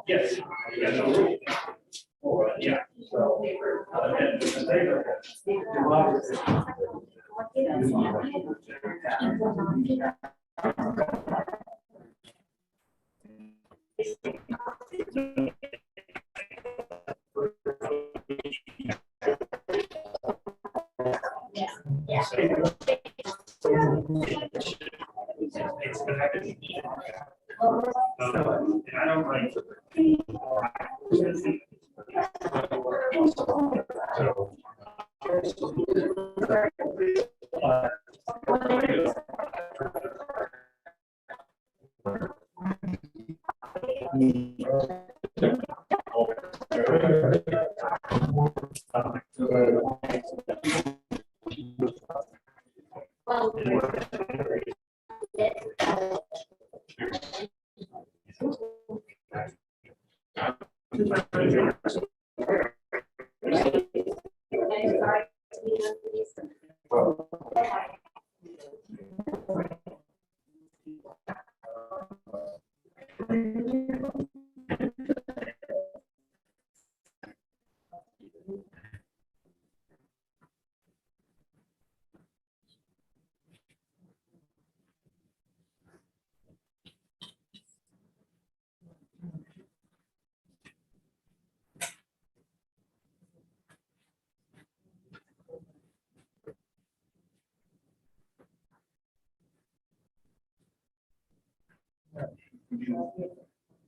Yes. Yeah. I don't like.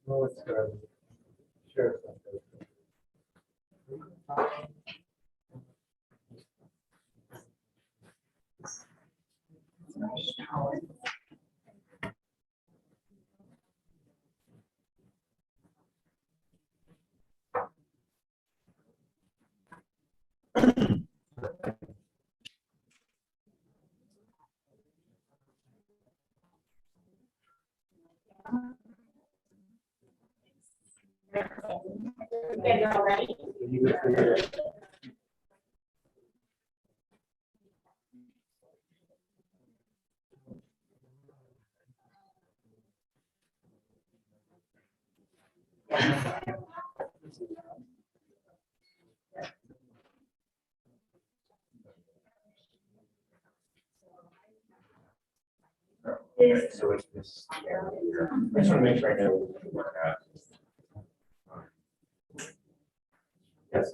Well, it's good. Sure. So it's this. I just want to make sure I know. Yes.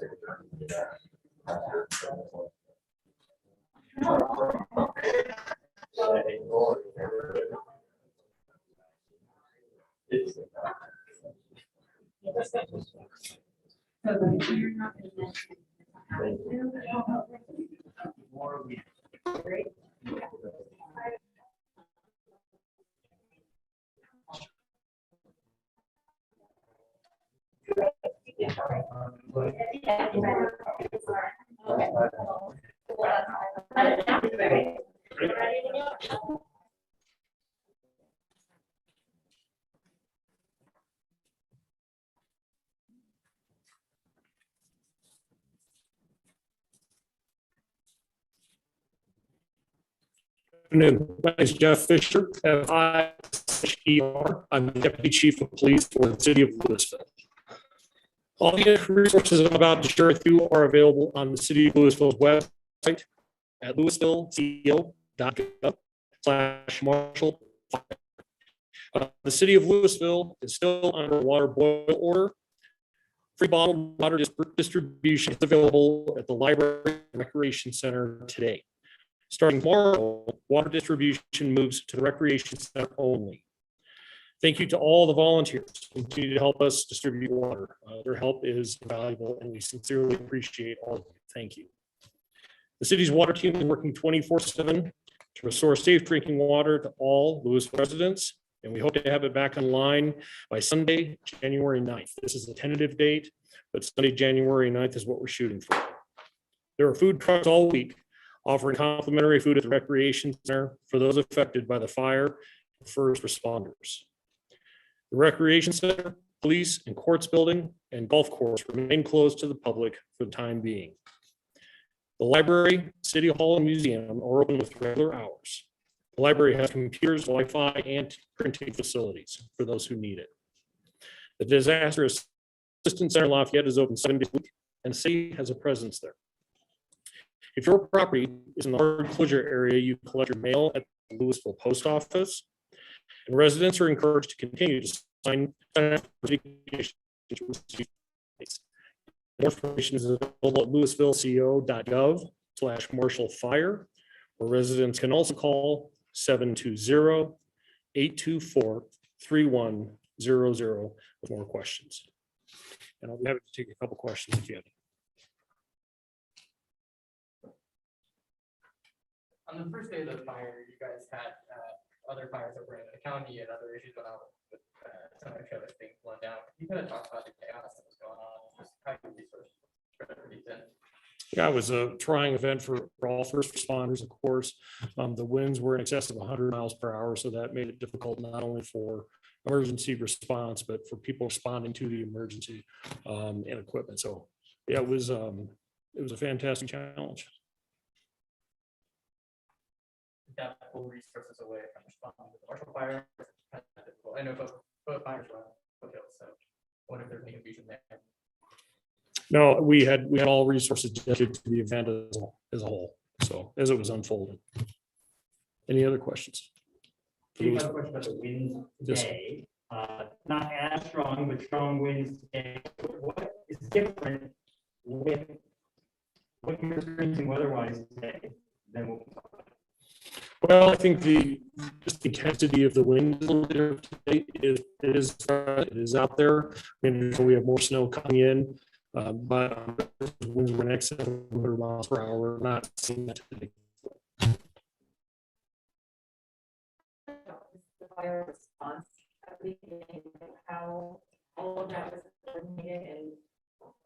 Afternoon. My name is Jeff Fisher, F-I-S-H-E-R. I'm the Deputy Chief of Police for the City of Louisville. All the resources I'm about to share with you are available on the City of Louisville's website at louisville.co.uk/Marshall. The City of Louisville is still under water boil order. Free bottled water distribution is available at the Library and Recreation Center today. Starting tomorrow, water distribution moves to the Recreation Center only. Thank you to all the volunteers who continue to help us distribute water. Their help is valuable and we sincerely appreciate all of you. Thank you. The city's water team is working 24/7 to restore safe drinking water to all Louisville residents, and we hope to have it back online by Sunday, January 9th. This is a tentative date, but Sunday, January 9th is what we're shooting for. There are food trucks all week offering complimentary food at the Recreation Center for those affected by the fire and first responders. The Recreation Center, Police and Courts Building, and Golf Course remain closed to the public for the time being. The library, City Hall, and museum are open with regular hours. The library has computers, Wi-Fi, and printing facilities for those who need it. The Disaster Assistance Center in Lafayette is open 7 days a week, and the city has a presence there. If your property is in the hard closure area, you collect your mail at the Louisville Post Office. And residents are encouraged to continue to sign up for education. More information is available at louisvilleco.gov/Marshall-Fire, where residents can also call 720-824-3100 with more questions. And I'll be happy to take a couple questions if you have. On the first day of the fire, you guys had other fires that were in the county and other issues going on with some of the other things blowing down. Can you kind of talk about the chaos that was going on, just how you resource these in? Yeah, it was a trying event for all first responders, of course. The winds were in excess of 100 miles per hour, so that made it difficult not only for emergency response, but for people responding to the emergency and equipment. So yeah, it was a fantastic challenge. That pull resources away from responding to the Marshall Fire. I know both fires were on foothills, so I wonder if there's any confusion there. No, we had all resources dedicated to the event as a whole. So as it was unfolding. Any other questions? I have a question about the winds Yes. today. Not as strong, but strong winds today. What is different with what you're experiencing weather-wise today than what we saw? Well, I think the intensity of the wind today is out there. And we have more snow coming in, but winds were in excess of 100 miles per hour. We're not seeing that today. The fire response, how all of that was coordinated and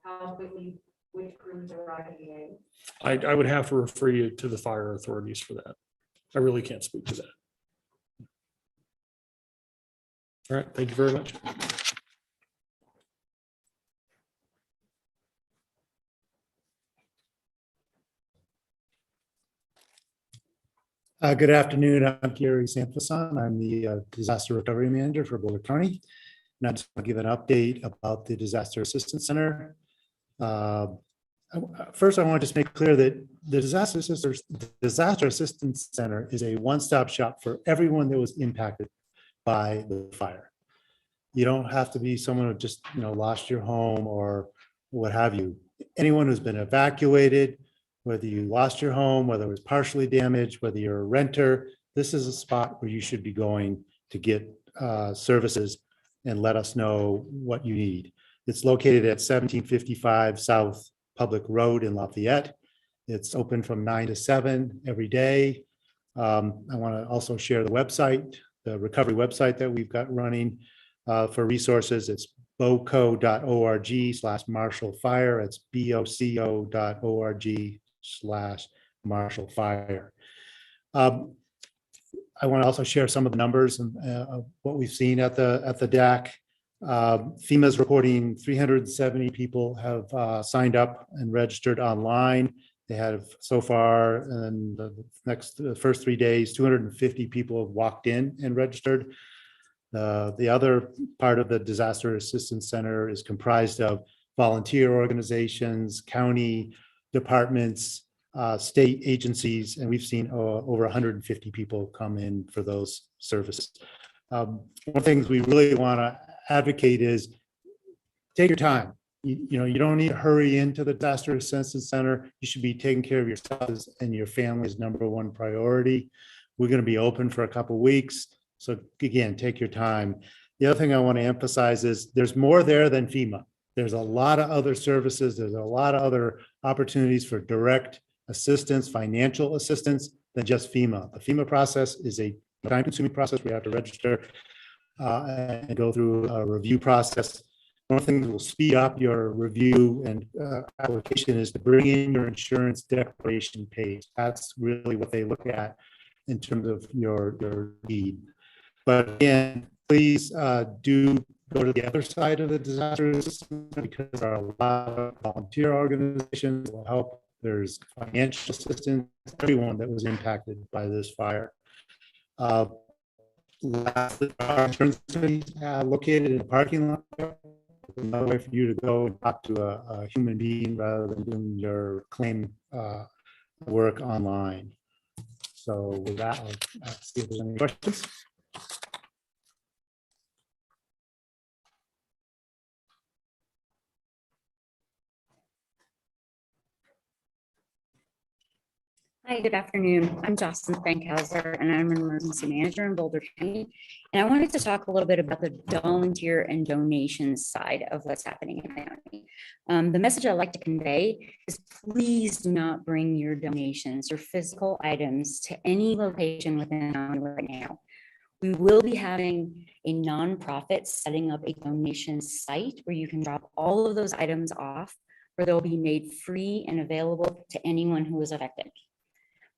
how quickly which crews arrived in. I would have to refer you to the fire authorities for that. I really can't speak to that. All right, thank you very much. Good afternoon. I'm Gary Sanfason. I'm the Disaster Recovery Manager for Boulder County. And I just want to give an update about the Disaster Assistance Center. First, I want to just make clear that the Disaster Assistance Center is a one-stop shop for everyone that was impacted by the fire. You don't have to be someone who just lost your home or what have you. Anyone who's been evacuated, whether you lost your home, whether it was partially damaged, whether you're a renter, this is a spot where you should be going to get services and let us know what you need. It's located at 1755 South Public Road in Lafayette. It's open from 9 to 7 every day. I want to also share the website, the recovery website that we've got running for resources. It's boco.org/Marshall-Fire. It's boco.org/Marshall-Fire. I want to also share some of the numbers of what we've seen at the DAC. FEMA's reporting 370 people have signed up and registered online. They have so far, and the first 3 days, 250 people have walked in and registered. The other part of the Disaster Assistance Center is comprised of volunteer organizations, county departments, state agencies, and we've seen over 150 people come in for those services. One of the things we really want to advocate is take your time. You don't need to hurry into the Disaster Assistance Center. You should be taking care of yourselves and your family's number one priority. We're going to be open for a couple of weeks. So again, take your time. The other thing I want to emphasize is there's more there than FEMA. There's a lot of other services. There's a lot of other opportunities for direct assistance, financial assistance than just FEMA. The FEMA process is a time-consuming process. We have to register and go through a review process. One of the things that will speed up your review and application is to bring in your insurance declaration page. That's really what they look at in terms of your need. But again, please do go to the other side of the disaster assistance because there are a lot of volunteer organizations that will help. There's financial assistance, everyone that was impacted by this fire. Lastly, our insurance company located in the parking lot. Another way for you to go and talk to a human being rather than doing your claim work online. So with that, I'll see if there's any questions. Hi, good afternoon. I'm Jocelyn Frankhauser, and I'm an emergency manager in Boulder County. And I wanted to talk a little bit about the volunteer and donation side of what's happening in the county. The message I'd like to convey is please do not bring your donations or physical items to any location within the county right now. We will be having a nonprofit setting up a donation site where you can drop all of those items off, where they'll be made free and available to anyone who is affected.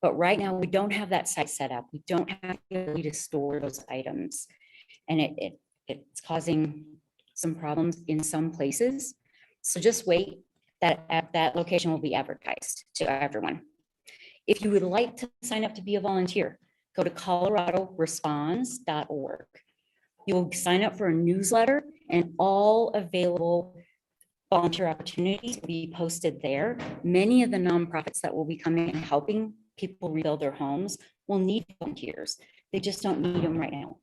But right now, we don't have that site set up. We don't have the ability to store those items. And it's causing some problems in some places. So just wait, that location will be advertised to everyone. If you would like to sign up to be a volunteer, go to coloradoresponds.org. You'll sign up for a newsletter and all available volunteer opportunities will be posted there. Many of the nonprofits that will be coming and helping people rebuild their homes will need volunteers. They just don't need them right now.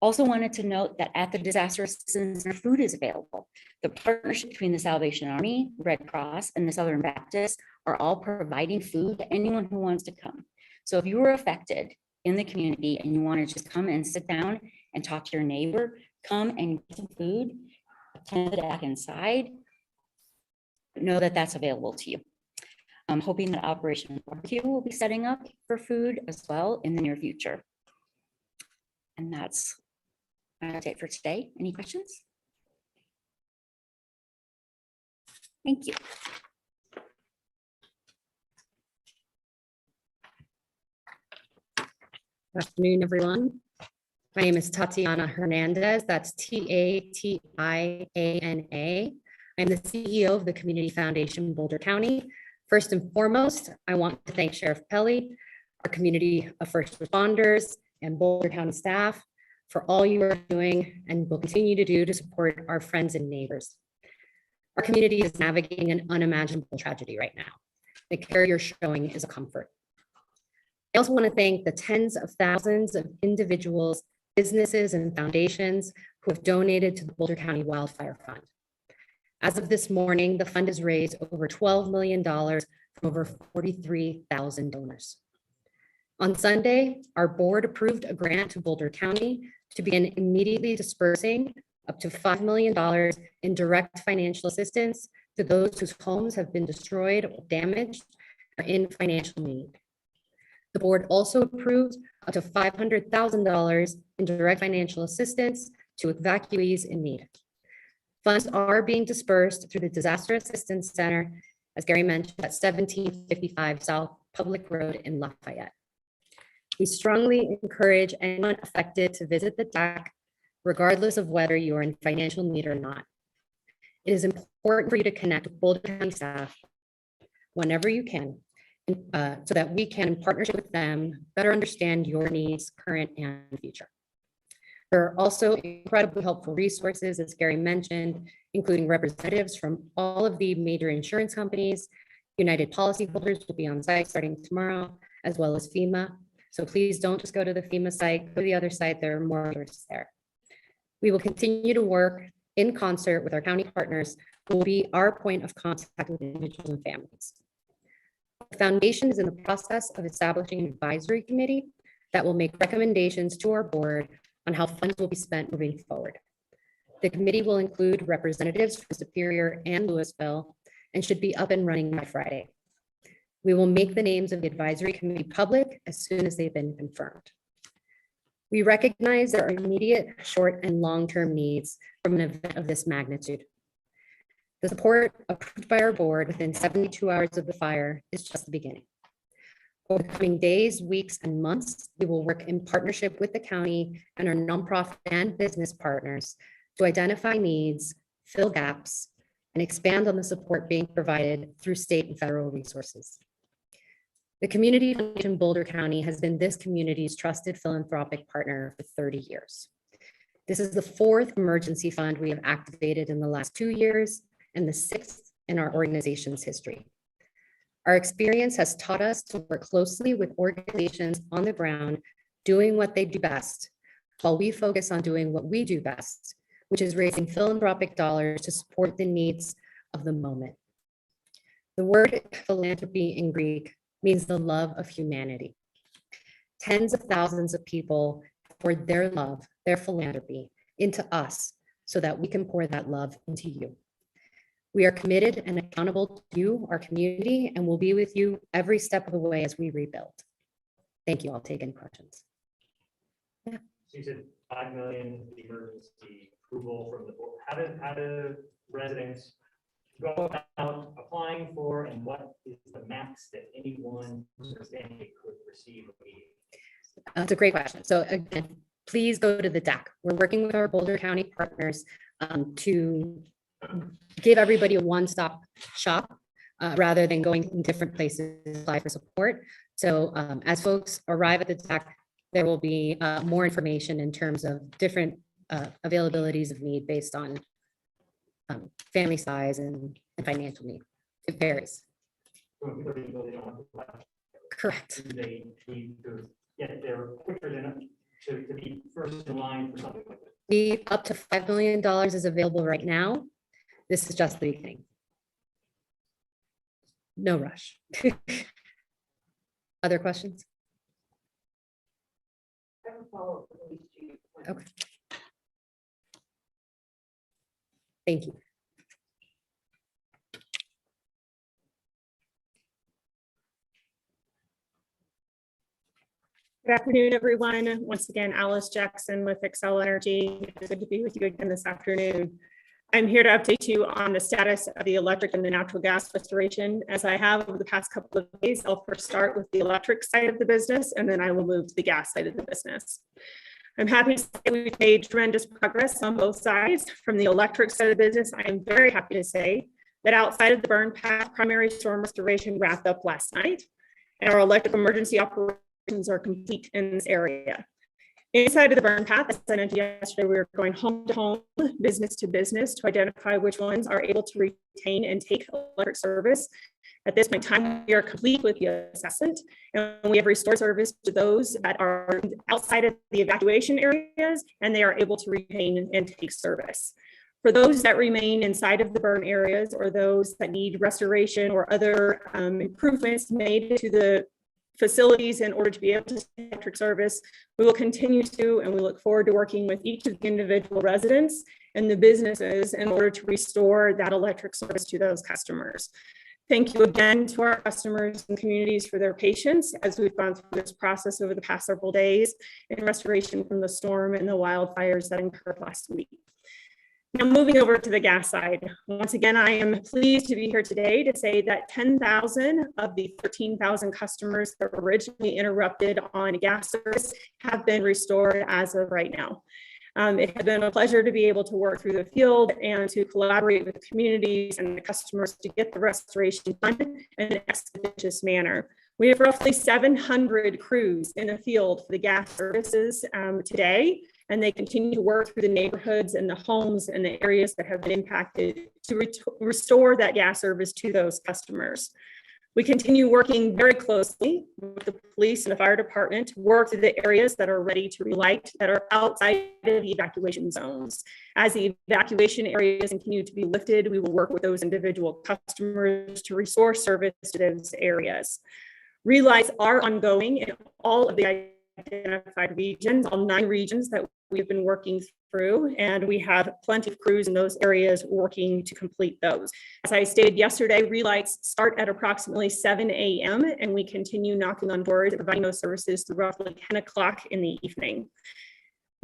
Also wanted to note that at the Disaster Assistance Center, food is available. The partnership between the Salvation Army, Red Cross, and the Southern Baptist are all providing food to anyone who wants to come. So if you were affected in the community and you want to just come and sit down and talk to your neighbor, come and get some food, attend the deck inside, know that that's available to you. I'm hoping that Operation Barbecue will be setting up for food as well in the near future. And that's my update for today. Any questions? Thank you. Good afternoon, everyone. My name is Tatiana Hernandez. That's Tatiana. I'm the CEO of the Community Foundation Boulder County. First and foremost, I want to thank Sheriff Pelley, our community of first responders, and Boulder County staff for all you are doing and will continue to do to support our friends and neighbors. Our community is navigating an unimaginable tragedy right now. The care you're showing is a comfort. I also want to thank the tens of thousands of individuals, businesses, and foundations who have donated to the Boulder County Wildfire Fund. As of this morning, the fund has raised over $12 million from over 43,000 donors. On Sunday, our board approved a grant to Boulder County to begin immediately dispersing up to $5 million in direct financial assistance to those whose homes have been destroyed or damaged or in financial need. The board also approved up to $500,000 in direct financial assistance to evacuees in need. Funds are being dispersed through the Disaster Assistance Center, as Gary mentioned, at 1755 South Public Road in Lafayette. We strongly encourage anyone affected to visit the DAC, regardless of whether you are in financial need or not. It is important for you to connect with Boulder County staff whenever you can, so that we can, in partnership with them, better understand your needs, current and future. There are also incredibly helpful resources, as Gary mentioned, including representatives from all of the major insurance companies. United policyholders will be on site starting tomorrow, as well as FEMA. So please don't just go to the FEMA site, go to the other site, there are more resources there. We will continue to work in concert with our county partners, who will be our point of contact with individuals and families. The foundation is in the process of establishing an advisory committee that will make recommendations to our board on how funds will be spent moving forward. The committee will include representatives from Superior and Louisville and should be up and running by Friday. We will make the names of the advisory committee public as soon as they've been confirmed. We recognize there are immediate, short, and long-term needs from an event of this magnitude. The support approved by our board within 72 hours of the fire is just the beginning. Over the coming days, weeks, and months, we will work in partnership with the county and our nonprofit and business partners to identify needs, fill gaps, and expand on the support being provided through state and federal resources. The Community Foundation Boulder County has been this community's trusted philanthropic partner for 30 years. This is the fourth emergency fund we have activated in the last 2 years and the sixth in our organization's history. Our experience has taught us to work closely with organizations on the ground doing what they do best, while we focus on doing what we do best, which is raising philanthropic dollars to support the needs of the moment. The word philanthropy in Greek means the love of humanity. Tens of thousands of people poured their love, their philanthropy into us so that we can pour that love into you. We are committed and accountable to you, our community, and will be with you every step of the way as we rebuild. Thank you. I'll take any questions. So you said 5 million emergency approval from the board. How do residents go about applying for, and what is the max that anyone family could receive immediately? That's a great question. So again, please go to the deck. We're working with our Boulder County partners to give everybody a one-stop shop rather than going in different places to apply for support. So as folks arrive at the deck, there will be more information in terms of different availabilities of need based on family size and financial need. It varies. So if people they don't have to apply, Correct. do they need to get there quicker than to be first in line for something like this? The up to $5 million is available right now. This is just the beginning. No rush. Other questions? I have a follow-up with these two. Okay. Thank you. Good afternoon, everyone. Once again, Alice Jackson with Excel Energy. It's good to be with you again this afternoon. I'm here to update you on the status of the electric and the natural gas restoration. As I have over the past couple of days, I'll first start with the electric side of the business, and then I will move to the gas side of the business. I'm happy to say we've made tremendous progress on both sides. From the electric side of the business, I am very happy to say that outside of the burn path, primary storm restoration wrapped up last night, and our electric emergency operations are complete in this area. Inside of the burn path, as I mentioned yesterday, we were going home to home, business to business to identify which ones are able to retain and take electric service. At this point in time, we are complete with the assessment, and we have restored service to those that are outside of the evacuation areas, and they are able to retain and take service. For those that remain inside of the burn areas, or those that need restoration or other improvements made to the facilities in order to be able to take electric service, we will continue to, and we look forward to working with each of the individual residents and the businesses in order to restore that electric service to those customers. Thank you again to our customers and communities for their patience as we've gone through this process over the past several days in restoration from the storm and the wildfires that occurred last week. Now, moving over to the gas side, once again, I am pleased to be here today to say that 10,000 of the 13,000 customers that were originally interrupted on gas service have been restored as of right now. It has been a pleasure to be able to work through the field and to collaborate with the communities and the customers to get the restoration done in an expeditious manner. We have roughly 700 crews in the field for the gas services today, and they continue to work through the neighborhoods and the homes and the areas that have been impacted to restore that gas service to those customers. We continue working very closely with the police and the fire department to work through the areas that are ready to relight, that are outside of the evacuation zones. As the evacuation areas continue to be lifted, we will work with those individual customers to restore service to those areas. Relights are ongoing in all of the identified regions, all 9 regions that we've been working through, and we have plenty of crews in those areas working to complete those. As I stated yesterday, relights start at approximately 7 a.m. and we continue knocking on doors and providing those services through roughly 10 o'clock in the evening.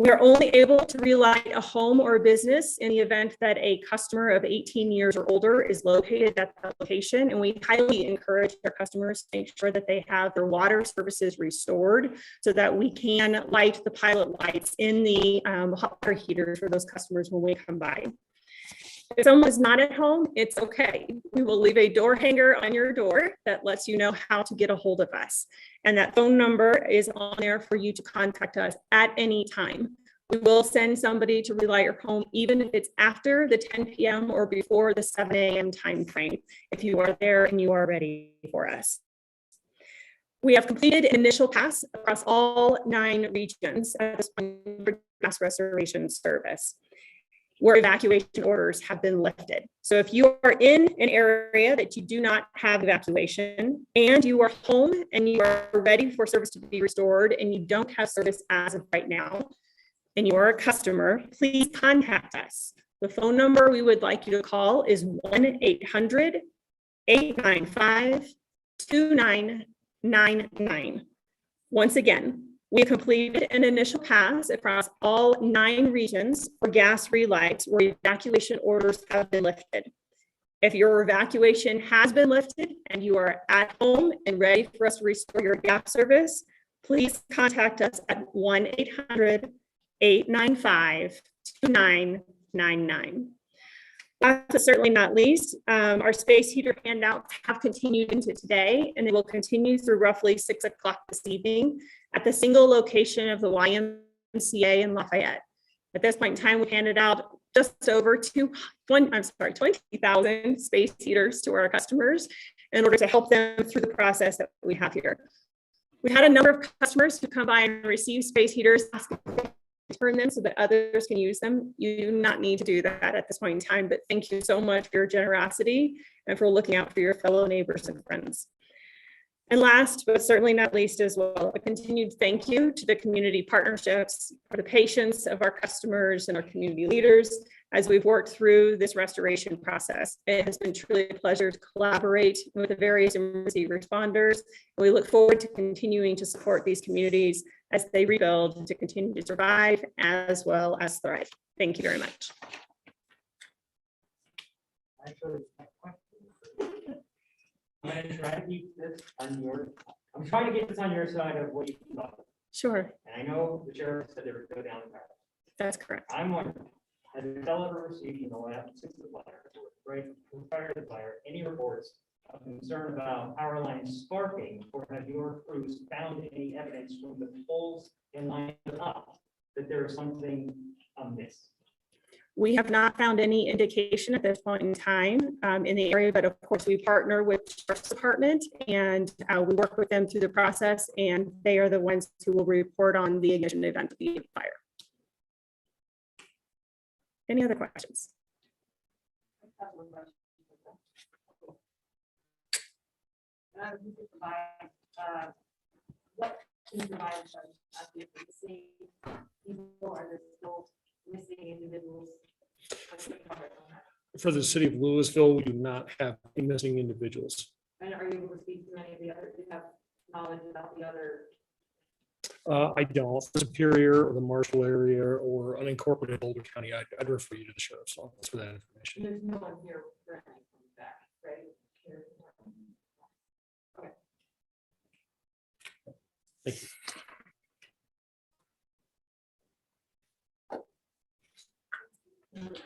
We are only able to relight a home or a business in the event that a customer of 18 years or older is located at that location, and we highly encourage our customers to make sure that they have their water services restored so that we can light the pilot lights in the hot water heaters for those customers when we come by. If someone's not at home, it's okay. We will leave a door hanger on your door that lets you know how to get a hold of us. And that phone number is on there for you to contact us at any time. We will send somebody to relight your home, even if it's after the 10 p.m. or before the 7 a.m. timeframe, if you are there and you are ready for us. We have completed initial pass across all 9 regions at this point for gas restoration service, where evacuation orders have been lifted. So if you are in an area that you do not have evacuation and you are home and you are ready for service to be restored and you don't have service as of right now, and you are a customer, please contact us. The phone number we would like you to call is 1-800-895-2999. Once again, we have completed an initial pass across all 9 regions for gas relights where evacuation orders have been lifted. If your evacuation has been lifted and you are at home and ready for us to restore your gas service, please contact us at 1-800-895-2999. Last but certainly not least, our space heater handouts have continued into today, and they will continue through roughly 6 o'clock this evening at the single location of the YMCA in Lafayette. At this point in time, we handed out just over 20,000 space heaters to our customers in order to help them through the process that we have here. We had a number of customers who come by and receive space heaters, asking to return them so that others can use them. You do not need to do that at this point in time, but thank you so much for your generosity and for looking out for your fellow neighbors and friends. And last, but certainly not least as well, a continued thank you to the community partnerships, for the patience of our customers and our community leaders as we've worked through this restoration process. It has been truly a pleasure to collaborate with the various emergency responders. And we look forward to continuing to support these communities as they rebuild to continue to survive as well as thrive. Thank you very much. I'm trying to get this on your side of what you thought. Sure, And I know the sheriff said they were go down the path. that's correct. I'm wondering, has the developer received in the last since the fire, right, prior to the fire, any reports of concern about power lines sparking, or have your crews found any evidence from the poles and lines up that there is something amiss? We have not found any indication at this point in time in the area, but of course we partner with the Sheriff's Department and we work with them through the process, and they are the ones who will report on the ignition event of the fire. Any other questions? What can you provide us with the same people, are there still missing individuals? For the city of Louisville, we do not have any missing individuals. And are you able to speak to many of the others? Do you have knowledge about the other? I don't, Superior or the Marshall area or unincorporated Boulder County, I'd refer you to the sheriff's office for that information. There's no one here currently coming back, right? Here. Thank you.